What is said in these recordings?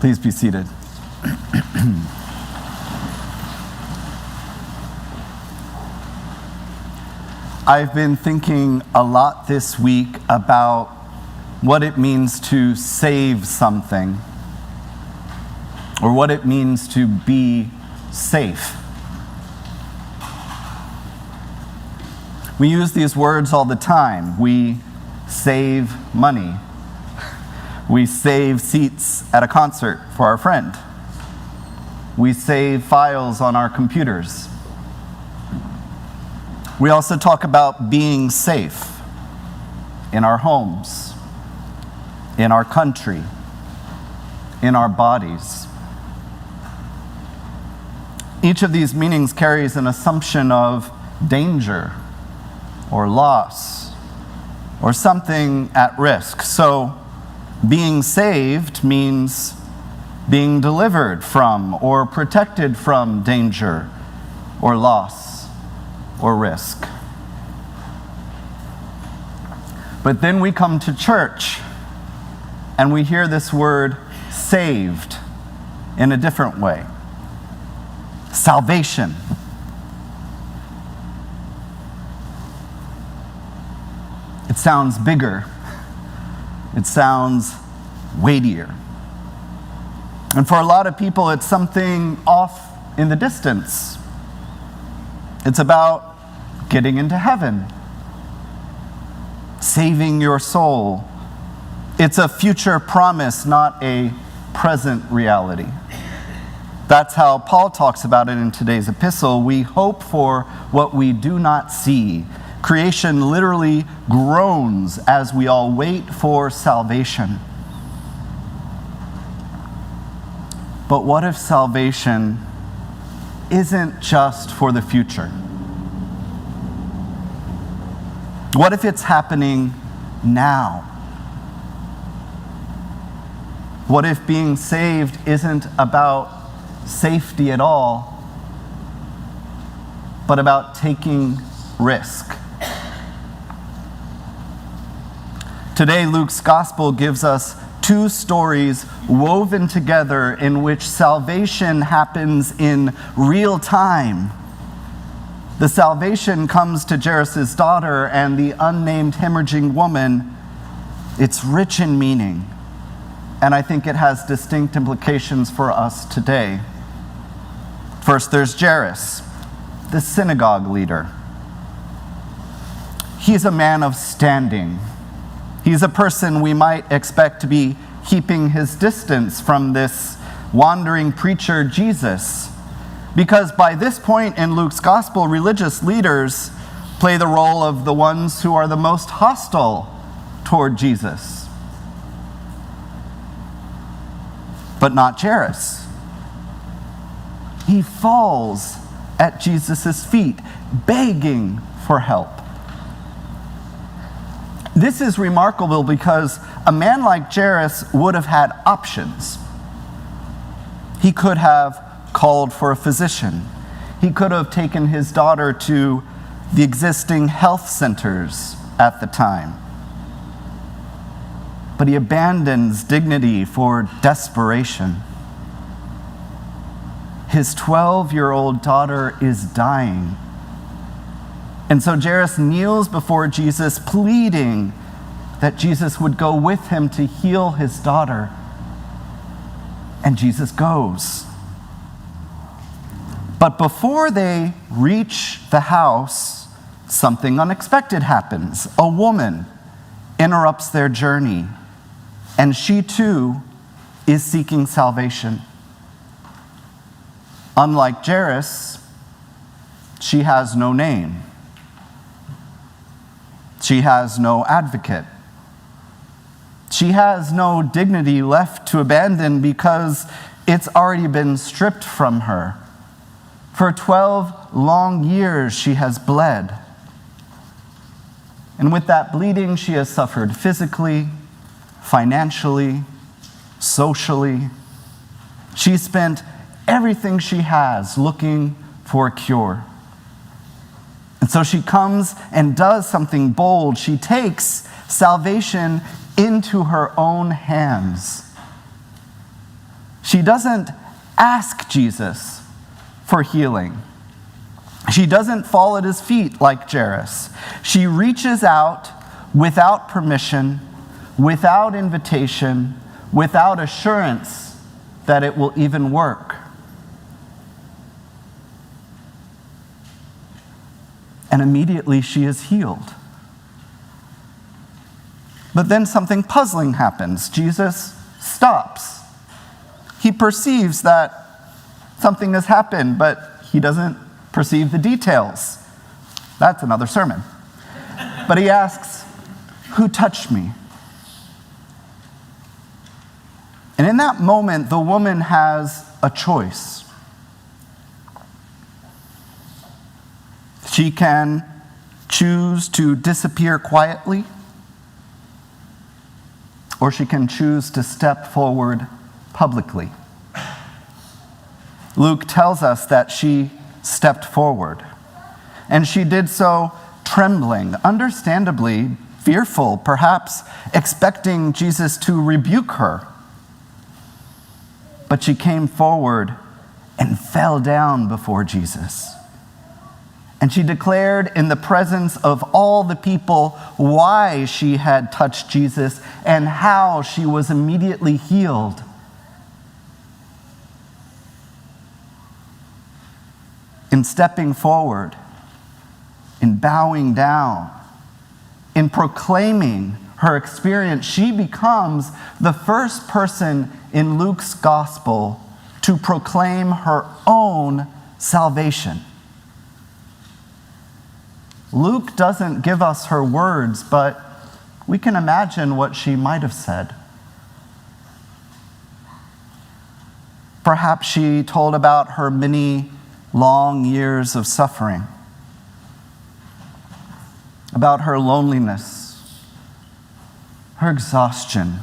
Please be seated. I've been thinking a lot this week about what it means to save something, or what it means to be safe. We use these words all the time. We save money. We save seats at a concert for our friend. We save files on our computers. We also talk about being safe in our homes, in our country, in our bodies. Each of these meanings carries an assumption of danger or loss or something at risk. So being saved means being delivered from or protected from danger or loss or risk. But then we come to church and we hear this word saved in a different way. Salvation. It sounds bigger. It sounds weightier. And for a lot of people, it's something off in the distance. It's about getting into heaven, saving your soul. It's a future promise, not a present reality. That's how Paul talks about it in today's epistle. We hope for what we do not see. Creation literally groans as we all wait for salvation. But what if salvation isn't just for the future? What if it's happening now? What if being saved isn't about safety at all, but about taking risk? Today, Luke's gospel gives us two stories woven together in which salvation happens in real time. The salvation comes to Jairus' daughter and the unnamed hemorrhaging woman. It's rich in meaning, and I think it has distinct implications for us today. First, there's Jairus, the synagogue leader. He's a man of standing. He's a person we might expect to be keeping his distance from this wandering preacher, Jesus. Because by this point in Luke's gospel, religious leaders play the role of the ones who are the most hostile toward Jesus. But not Jairus. He falls at Jesus' feet, begging for help. This is remarkable because a man like Jairus would have had options. He could have called for a physician. He could have taken his daughter to the existing health centers at the time. But he abandons dignity for desperation. His 12-year-old daughter is dying. And so Jairus kneels before Jesus, pleading that Jesus would go with him to heal his daughter. And Jesus goes. But before they reach the house, something unexpected happens. A woman interrupts their journey, and she too is seeking salvation. Unlike Jairus, she has no name. She has no advocate. She has no dignity left to abandon because it's already been stripped from her. For 12 long years, she has bled. And with that bleeding, she has suffered physically, financially, socially. She spent everything she has looking for a cure. And so she comes and does something bold. She takes salvation into her own hands. She doesn't ask Jesus for healing. She doesn't fall at his feet like Jairus. She reaches out without permission, without invitation, without assurance that it will even work. And immediately she is healed. But then something puzzling happens. Jesus stops. He perceives that something has happened, but he doesn't perceive the details. That's another sermon. But he asks, "Who touched me?" And in that moment, the woman has a choice. She can choose to disappear quietly, or she can choose to step forward publicly. Luke tells us that she stepped forward, and she did so trembling, understandably fearful, perhaps expecting Jesus to rebuke her. But she came forward and fell down before Jesus. And she declared in the presence of all the people why she had touched Jesus and how she was immediately healed. In stepping forward, in bowing down, in proclaiming her experience, she becomes the first person in Luke's gospel to proclaim her own salvation. Luke doesn't give us her words, but we can imagine what she might have said. Perhaps she told about her many long years of suffering, about her loneliness, her exhaustion,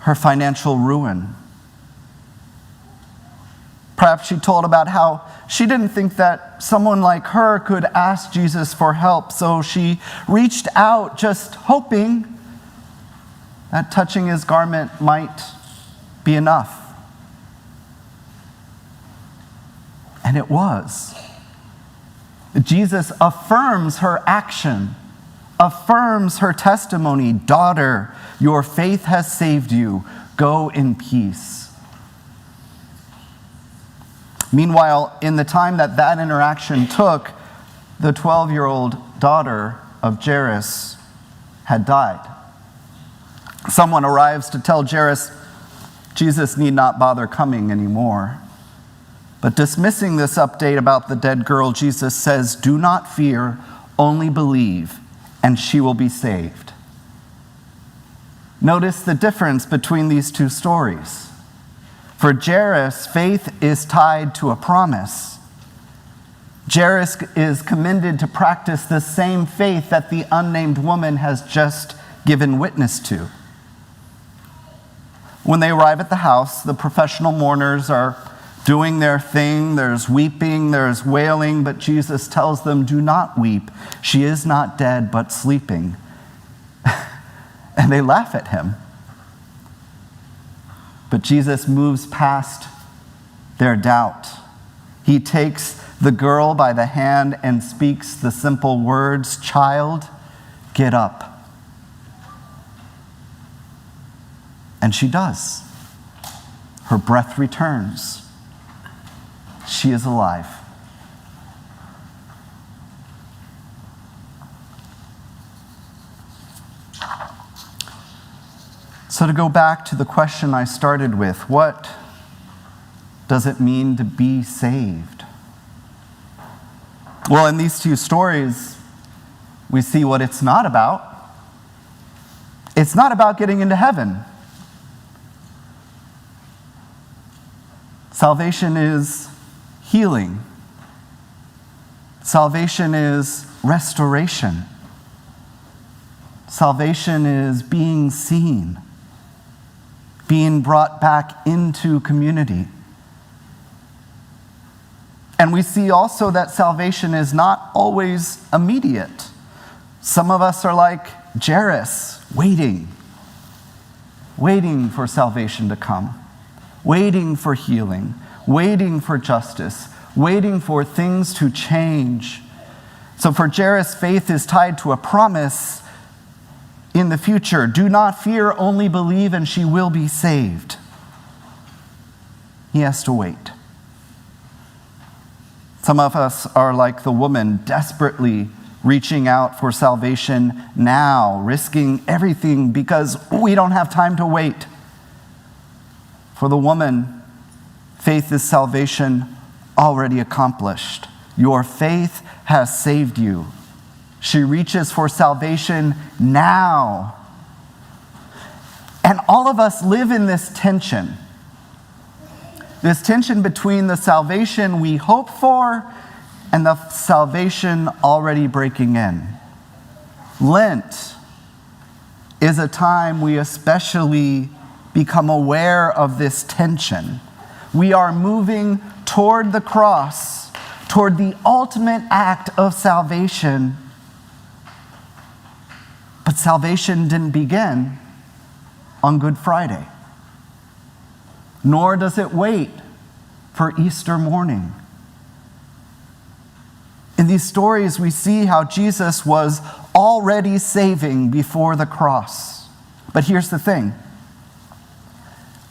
her financial ruin. Perhaps she told about how she didn't think that someone like her could ask Jesus for help, so she reached out just hoping that touching his garment might be enough. And it was. Jesus affirms her action, affirms her testimony. "Daughter, your faith has saved you. Go in peace." Meanwhile, in the time that interaction took, the 12-year-old daughter of Jairus had died. Someone arrives to tell Jairus Jesus need not bother coming anymore. But dismissing this update about the dead girl, Jesus says, "Do not fear, only believe, and she will be saved." Notice the difference between these two stories. For Jairus, faith is tied to a promise. Jairus is commended to practice the same faith that the unnamed woman has just given witness to. When they arrive at the house, the professional mourners are doing their thing. There's weeping, there's wailing, but Jesus tells them, "Do not weep. She is not dead, but sleeping." And they laugh at him. But Jesus moves past their doubt. He takes the girl by the hand and speaks the simple words, "Child, get up." And she does. Her breath returns. She is alive. So to go back to the question I started with, what does it mean to be saved? Well, in these two stories, we see what it's not about. It's not about getting into heaven. Salvation is healing. Salvation is restoration. Salvation is being seen, being brought back into community. And we see also that salvation is not always immediate. Some of us are like Jairus, waiting for salvation to come. waiting for healing, waiting for justice, waiting for things to change. So for Jairus, faith is tied to a promise in the future. Do not fear, only believe, and she will be saved. He has to wait. Some of us are like the woman, desperately reaching out for salvation now, risking everything because we don't have time to wait. For the woman, faith is salvation already accomplished. Your faith has saved you. She reaches for salvation now. And all of us live in this tension between the salvation we hope for and the salvation already breaking in. Lent is a time we especially become aware of this tension. We are moving toward the cross, toward the ultimate act of salvation. But salvation didn't begin on Good Friday, nor does it wait for Easter morning. In these stories, we see how Jesus was already saving before the cross. But here's the thing.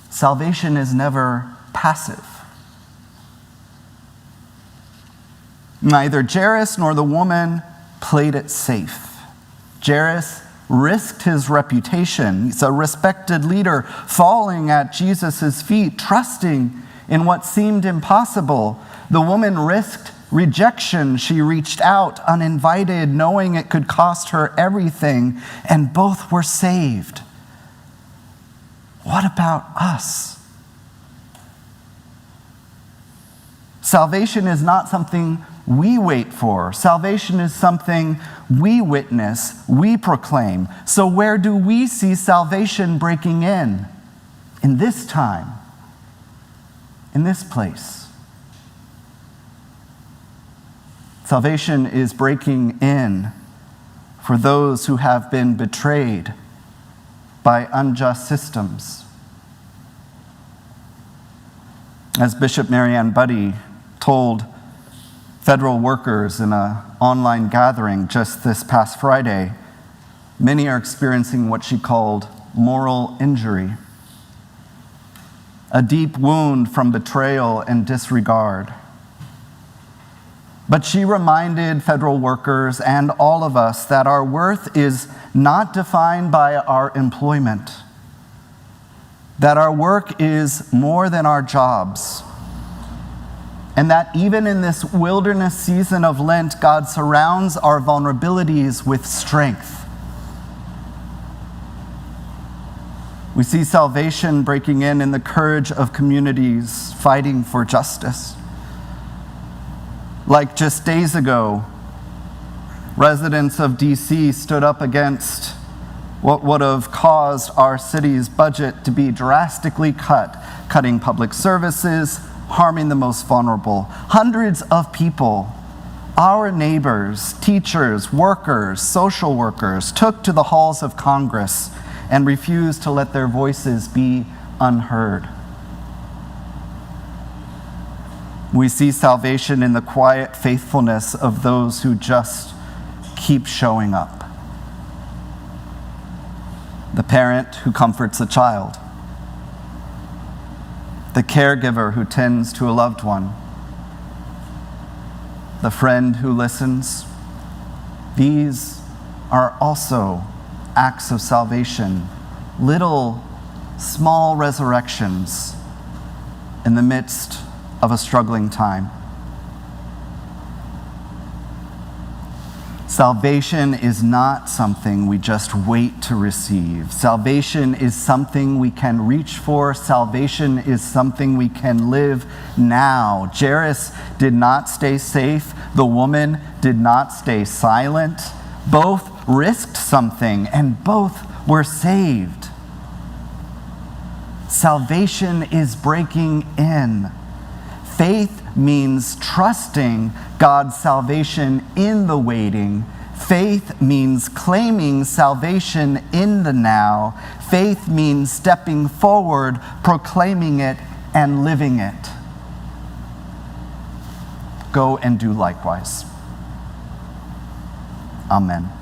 Salvation is never passive. Neither Jairus nor the woman played it safe. Jairus risked his reputation. He's a respected leader, falling at Jesus' feet, trusting in what seemed impossible. The woman risked rejection. She reached out uninvited, knowing it could cost her everything, and both were saved. What about us? Salvation is not something we wait for. Salvation is something we witness, we proclaim. So where do we see salvation breaking in? In this time, in this place. Salvation is breaking in for those who have been betrayed by unjust systems. As Bishop Marianne Buddy told federal workers in an online gathering just this past Friday, many are experiencing what she called moral injury, a deep wound from betrayal and disregard. But she reminded federal workers and all of us that our worth is not defined by our employment, that our work is more than our jobs, and that even in this wilderness season of Lent, God surrounds our vulnerabilities with strength. We see salvation breaking in the courage of communities fighting for justice. Like just days ago, residents of DC stood up against what would have caused our city's budget to be drastically cut, cutting public services, harming the most vulnerable. Hundreds of people, our neighbors, teachers, workers, social workers, took to the halls of Congress and refused to let their voices be unheard. We see salvation in the quiet faithfulness of those who just keep showing up. The parent who comforts a child, the caregiver who tends to a loved one, the friend who listens. These are also acts of salvation, little, small resurrections in the midst of a struggling time. Salvation is not something we just wait to receive. Salvation is something we can reach for. Salvation is something we can live now. Jairus did not stay safe. The woman did not stay silent. Both risked something and both were saved. Salvation is breaking in. Faith means trusting God's salvation in the waiting. Faith means claiming salvation in the now. Faith means stepping forward, proclaiming it and living it. Go and do likewise. Amen.